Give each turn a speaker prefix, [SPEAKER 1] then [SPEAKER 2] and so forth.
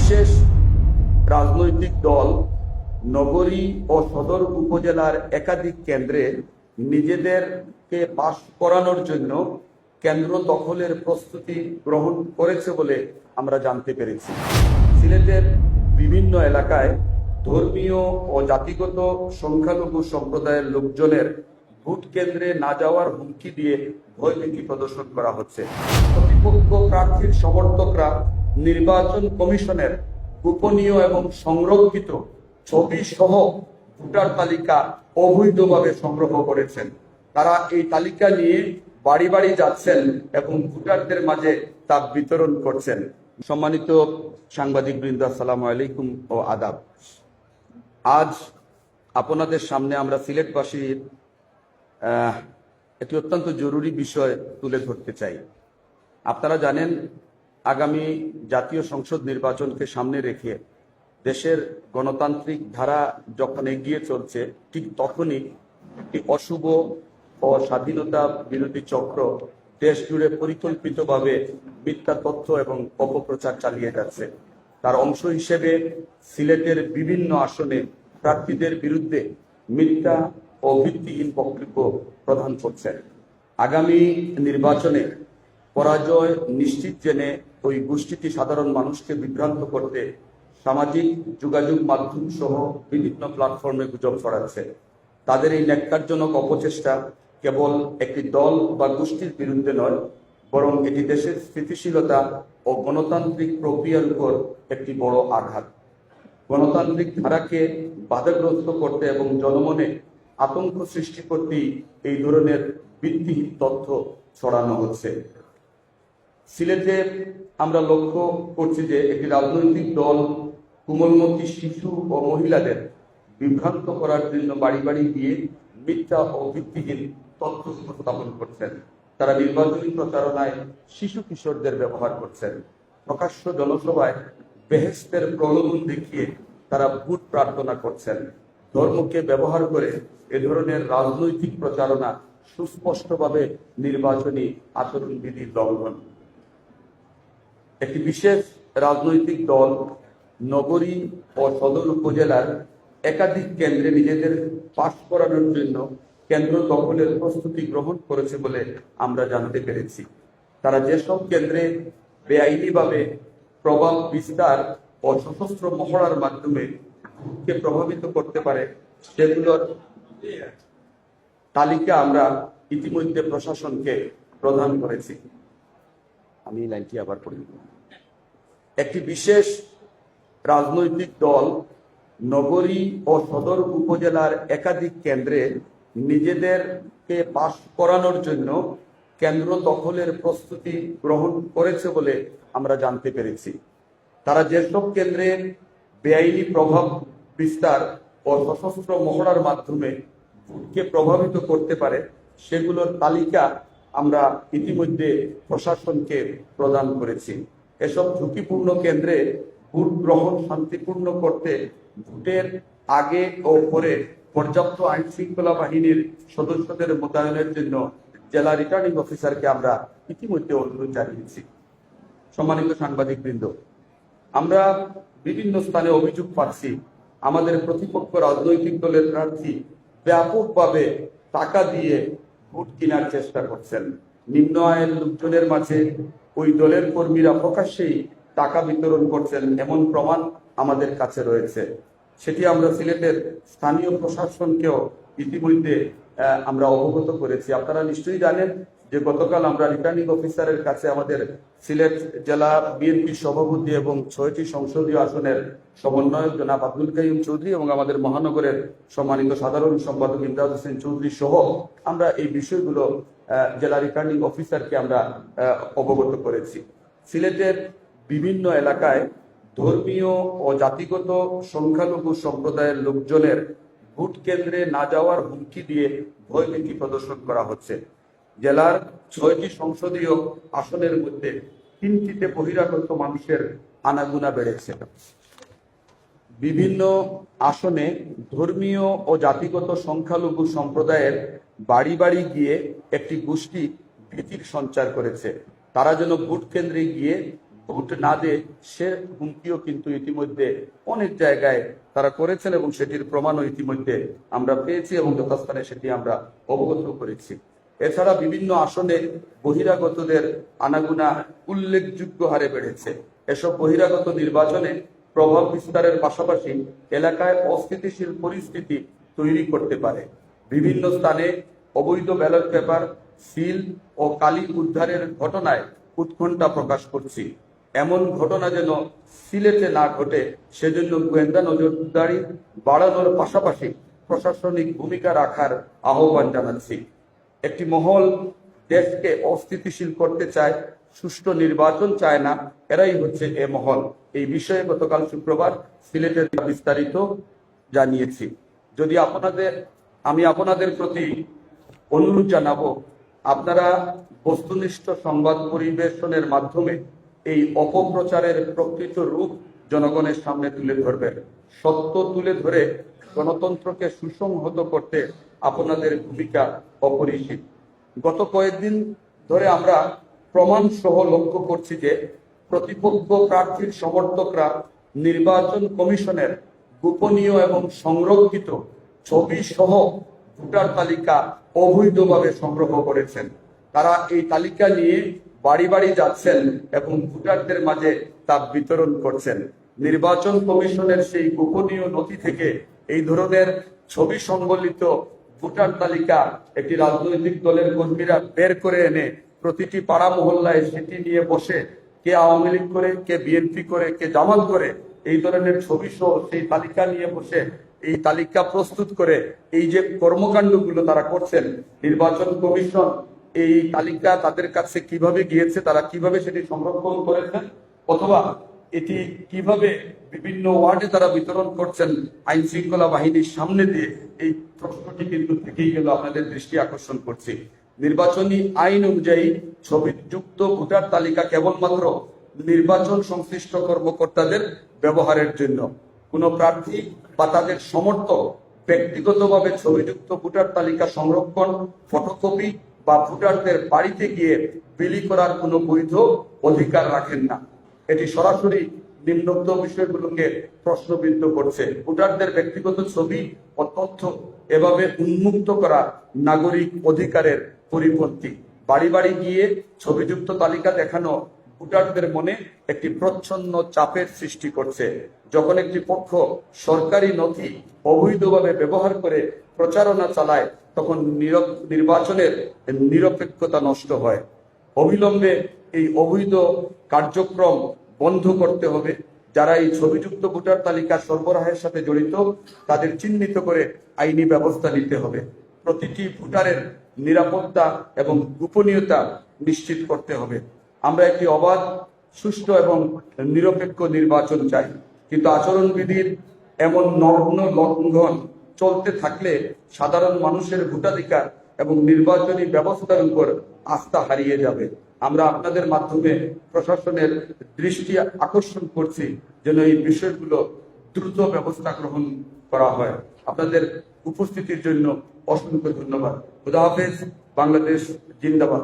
[SPEAKER 1] বিশেষ রাজনৈতিক দল নগরী ও সদর উপজেলার একাধিক কেন্দ্রে নিজেদেরকে পাশ করানোর জন্য কেন্দ্র দখলের প্রস্তুতি গ্রহণ করেছে বলে আমরা জানতে পেরেছি। সিলেটের বিভিন্ন এলাকায় ধর্মীয় ও জাতিগত সংখ্যালঘু সম্প্রদায়ের লোকজনের ভোট কেন্দ্রে না যাওয়ার হুমকি দিয়ে ভয়ভীতি প্রদর্শন করা হচ্ছে। প্রতিপক্ষ প্রার্থীর সমর্থকরা নির্বাচন কমিশনের গোপনীয় এবং সংরক্ষিত ছবি সহ ভোটার তালিকা অবৈধভাবে সংগ্রহ করেছেন। তারা এই তালিকা নিয়ে বাড়ি বাড়ি যাচ্ছেন এবং ভোটারদের মাঝে তা বিতরণ করছেন। সম্মানিত সাংবাদিক বৃন্দ, আসসালামু আলাইকুম ও আদাব। আজ আপনাদের সামনে আমরা সিলেটবাসীর একটি অত্যন্ত জরুরি বিষয় তুলে ধরতে চাই। আপনারা জানেন, আগামী জাতীয় সংসদ নির্বাচনকে সামনে রেখে দেশের গণতান্ত্রিক ধারা যখন এগিয়ে চলছে, ঠিক তখনই একটি অশুভ ও স্বাধীনতা বিরোধী চক্র দেশ জুড়ে পরিকল্পিতভাবে মিথ্যা তথ্য এবং অপপ্রচার চালিয়ে যাচ্ছে। তার অংশ হিসেবে সিলেটের বিভিন্ন আসনে প্রার্থীদের বিরুদ্ধে মিথ্যা ও ভিত্তিহীন বক্তব্য প্রদান করছেন। আগামী নির্বাচনে পরাজয় নিশ্চিত জেনে ওই গোষ্ঠীটি সাধারণ মানুষকে বিভ্রান্ত করতে সামাজিক যোগাযোগ মাধ্যম সহ বিভিন্ন প্ল্যাটফর্মে গুজব ছড়াচ্ছে। তাদের এই ন্যাক্কারজনক অপচেষ্টা কেবল একটি দল বা গোষ্ঠীর বিরুদ্ধে নয়, বরং এটি দেশের স্থিতিশীলতা ও গণতান্ত্রিক প্রক্রিয়ার উপর একটি বড় আঘাত। গণতান্ত্রিক ধারাকে বাধাগ্রস্ত করতে এবং জনমনে আতঙ্ক সৃষ্টি করতেই এই ধরনের ভিত্তিহীন তথ্য ছড়ানো হচ্ছে। সিলেটে আমরা লক্ষ্য করছি যে একটি রাজনৈতিক দল কোমলমতি শিশু ও মহিলাদের বিভ্রান্ত করার জন্য বাড়ি বাড়ি গিয়ে মিথ্যা ও ভিত্তিহীন তথ্য উপস্থাপন করছেন। তারা নির্বাচনী প্রচারণায় শিশু কিশোরদের ব্যবহার করছেন। প্রকাশ্য জনসভায় বেহেশতের প্রলোভন দেখিয়ে তারা ভোট প্রার্থনা করছেন। ধর্মকে ব্যবহার করে এ ধরনের রাজনৈতিক প্রচারণা সুস্পষ্টভাবে নির্বাচনী আচরণবিধির লঙ্ঘন। একটি বিশেষ রাজনৈতিক দল নগরী ও সদর উপজেলার একাধিক কেন্দ্রে নিজেদের পাশ করানোর জন্য কেন্দ্র দখলের প্রস্তুতি গ্রহণ করেছে বলে আমরা জানতে পেরেছি। তারা যেসব কেন্দ্রে বেআইনিভাবে প্রভাব বিস্তার ও সশস্ত্র মহড়ার মাধ্যমে ভোটকে প্রভাবিত করতে পারে সেগুলোর তালিকা আমরা ইতিমধ্যে প্রশাসনকে প্রদান করেছি। আমি এই লাইনটি আবার পড়ি। একটি বিশেষ রাজনৈতিক দল নগরী ও সদর উপজেলার একাধিক কেন্দ্রে নিজেদেরকে পাশ করানোর জন্য কেন্দ্র দখলের প্রস্তুতি গ্রহণ করেছে বলে আমরা জানতে পেরেছি। তারা যেসব কেন্দ্রে বেআইনি প্রভাব বিস্তার ও সশস্ত্র মহড়ার মাধ্যমে ভোটকে প্রভাবিত করতে পারে সেগুলোর তালিকা আমরা ইতিমধ্যে প্রশাসনকে প্রদান করেছি। এসব ঝুঁকিপূর্ণ কেন্দ্রে ভোট গ্রহণ শান্তিপূর্ণ করতে ভোটের আগে ও পরে পর্যাপ্ত আইন শৃঙ্খলা বাহিনীর সদস্যদের মোতায়েনের জন্য জেলা রিটার্নিং অফিসারকে আমরা ইতিমধ্যে অনুরোধ জানিয়েছি। সম্মানিত সাংবাদিক বৃন্দ, আমরা বিভিন্ন স্থানে অভিযোগ পাচ্ছি আমাদের প্রতিপক্ষ রাজনৈতিক দলের প্রার্থী ব্যাপকভাবে টাকা দিয়ে ভোট কেনার চেষ্টা করছেন। নিম্ন আয়ের লোকজনের মাঝে ওই দলের কর্মীরা প্রকাশ্যেই টাকা বিতরণ করছেন, এমন প্রমাণ আমাদের কাছে রয়েছে। সেটি আমরা সিলেটের স্থানীয় প্রশাসনকেও ইতিমধ্যে আমরা অবগত করেছি। আপনারা নিশ্চয়ই জানেন যে গতকাল আমরা রিটার্নিং অফিসারের কাছে আমাদের সিলেট জেলা বিএনপি সভাপতি এবং 6টি সংসদীয় আসনের সমন্বয়ক জনাব আব্দুল কাইয়ুম চৌধুরী এবং আমাদের মহানগরের সম্মানিত সাধারণ সম্পাদক ইমদাদ হোসেন চৌধুরী সহ আমরা এই বিষয়গুলো জেলা রিটার্নিং অফিসারকে আমরা অবগত করেছি। সিলেটের বিভিন্ন এলাকায় ধর্মীয় ও জাতিগত সংখ্যালঘু সম্প্রদায়ের লোকজনের ভোট কেন্দ্রে না যাওয়ার হুমকি দিয়ে ভয়ভীতি প্রদর্শন করা হচ্ছে। জেলার 6টি সংসদীয় আসনের মধ্যে 3টিতে বহিরাগত মানুষের আনাগোনা বেড়েছে। বিভিন্ন আসনে ধর্মীয় ও জাতিগত সংখ্যালঘু সম্প্রদায়ের বাড়ি বাড়ি গিয়ে একটি গোষ্ঠী ভীতির সঞ্চার করেছে। তারা যেন ভোট কেন্দ্রে গিয়ে ভোট না দিয়ে সে হুমকিও কিন্তু ইতিমধ্যে অনেক জায়গায় তারা করেছেন এবং সেটির প্রমাণও ইতিমধ্যে আমরা পেয়েছি এবং যথাস্থানে সেটি আমরা অবগত করেছি। এছাড়া বিভিন্ন আসনে বহিরাগতদের আনাগোনা উল্লেখযোগ্য হারে বেড়েছে। এসব বহিরাগত নির্বাচনে প্রভাব বিস্তারের পাশাপাশি এলাকায় অস্থিতিশীল পরিস্থিতি তৈরি করতে পারে। বিভিন্ন স্থানে অবৈধ ব্যালট পেপার, সিল ও কালি উদ্ধারের ঘটনায় উৎকণ্ঠা প্রকাশ করছি। এমন ঘটনা যেন সিলেটে না ঘটে সেজন্য গোয়েন্দা নজরদারি বাড়ানোর পাশাপাশি প্রশাসনিক ভূমিকা রাখার আহ্বান জানাচ্ছি। একটি মহল দেশকে অস্থিতিশীল করতে চায়, সুষ্ঠু নির্বাচন চায় না, এরাই হচ্ছে এ মহল। এই বিষয়ে গতকাল শুক্রবার সিলেটের বিস্তারিত জানিয়েছি। যদি আমি আপনাদের প্রতি অনুরোধ জানাবো, আপনারা বস্তুনিষ্ঠ সংবাদ পরিবেশনের মাধ্যমে এই অপপ্রচারের প্রকৃত রূপ জনগণের সামনে তুলে ধরবেন। সত্য তুলে ধরে গণতন্ত্রকে সুসংহত করতে আপনাদের ভূমিকা অপরিসীম। গত কয়েকদিন ধরে আমরা প্রমাণ সহ লক্ষ্য করছি যে প্রতিপক্ষ প্রার্থীর সমর্থকরা নির্বাচন কমিশনের গোপনীয় এবং সংরক্ষিত ছবি সহ ভোটার তালিকা অবৈধভাবে সংগ্রহ করেছেন। তারা এই তালিকা নিয়ে বাড়ি বাড়ি যাচ্ছেন এবং ভোটারদের মাঝে তা বিতরণ করছেন। নির্বাচন কমিশনের সেই গোপনীয় নথি থেকে এই ধরনের ছবি সংবলিত ভোটার তালিকা একটি রাজনৈতিক দলের কর্মীরা বের করে এনে প্রতিটি পাড়া মহল্লায় সেটি নিয়ে বসে, কে আওয়ামী লীগ করে, কে বিএনপি করে, কে জামাত করে, এই ধরনের ছবি সহ সেই তালিকা নিয়ে বসে এই তালিকা প্রস্তুত করে এই যে কর্মকাণ্ডগুলো তারা করছেন, নির্বাচন কমিশন এই তালিকা তাদের কাছে কিভাবে গিয়েছে, তারা কিভাবে সেটি সংরক্ষণ করেছেন, অথবা এটি কিভাবে বিভিন্ন ওয়ার্ডে তারা বিতরণ করছেন আইন শৃঙ্খলা বাহিনীর সামনে দিয়ে, এই প্রশ্নটি কিন্তু থেকেই গেল আপনাদের দৃষ্টি আকর্ষণ করছি। নির্বাচনী আইন অনুযায়ী ছবিযুক্ত ভোটার তালিকা কেবলমাত্র নির্বাচন সংশ্লিষ্ট কর্মকর্তাদের ব্যবহারের জন্য। কোন প্রার্থী বা তাদের সমর্থক ব্যক্তিগতভাবে ছবিযুক্ত ভোটার তালিকা সংরক্ষণ, ফটোকপি বা ভোটারদের বাড়িতে গিয়ে বিলি করার কোনো বৈধ অধিকার রাখেন না। এটি সরাসরি নিম্নোক্ত বিষয়গুলোকে প্রশ্নবিদ্ধ করছে। ভোটারদের ব্যক্তিগত ছবি ও তথ্য এভাবে উন্মুক্ত করা নাগরিক অধিকারের পরিপন্থী। বাড়ি বাড়ি গিয়ে ছবিযুক্ত তালিকা দেখানো ভোটারদের মনে একটি প্রচ্ছন্ন চাপের সৃষ্টি করছে। যখন একটি পক্ষ সরকারি নথি অবৈধভাবে ব্যবহার করে প্রচারণা চালায়, তখন নির্বাচনের নিরপেক্ষতা নষ্ট হয়। অবিলম্বে এই অবৈধ কার্যক্রম বন্ধ করতে হবে। যারা এই ছবিযুক্ত ভোটার তালিকা সরবরাহের সাথে জড়িত তাদের চিহ্নিত করে আইনি ব্যবস্থা নিতে হবে। প্রতিটি ভোটারের নিরাপত্তা এবং গোপনীয়তা নিশ্চিত করতে হবে। আমরা একটি অবাধ, সুষ্ঠু এবং নিরপেক্ষ নির্বাচন চাই, কিন্তু আচরণবিধির এমন নগ্ন লঙ্ঘন চলতে থাকলে সাধারণ মানুষের ভোটাধিকার এবং নির্বাচনী ব্যবস্থার উপর আস্থা হারিয়ে যাবে। আমরা আপনাদের মাধ্যমে প্রশাসনের দৃষ্টি আকর্ষণ করছি যেন এই বিষয়গুলো দ্রুত ব্যবস্থা গ্রহণ করা হয়। আপনাদের উপস্থিতির জন্য অসংখ্য ধন্যবাদ। খুদা হাফেজ। বাংলাদেশ জিন্দাবাদ।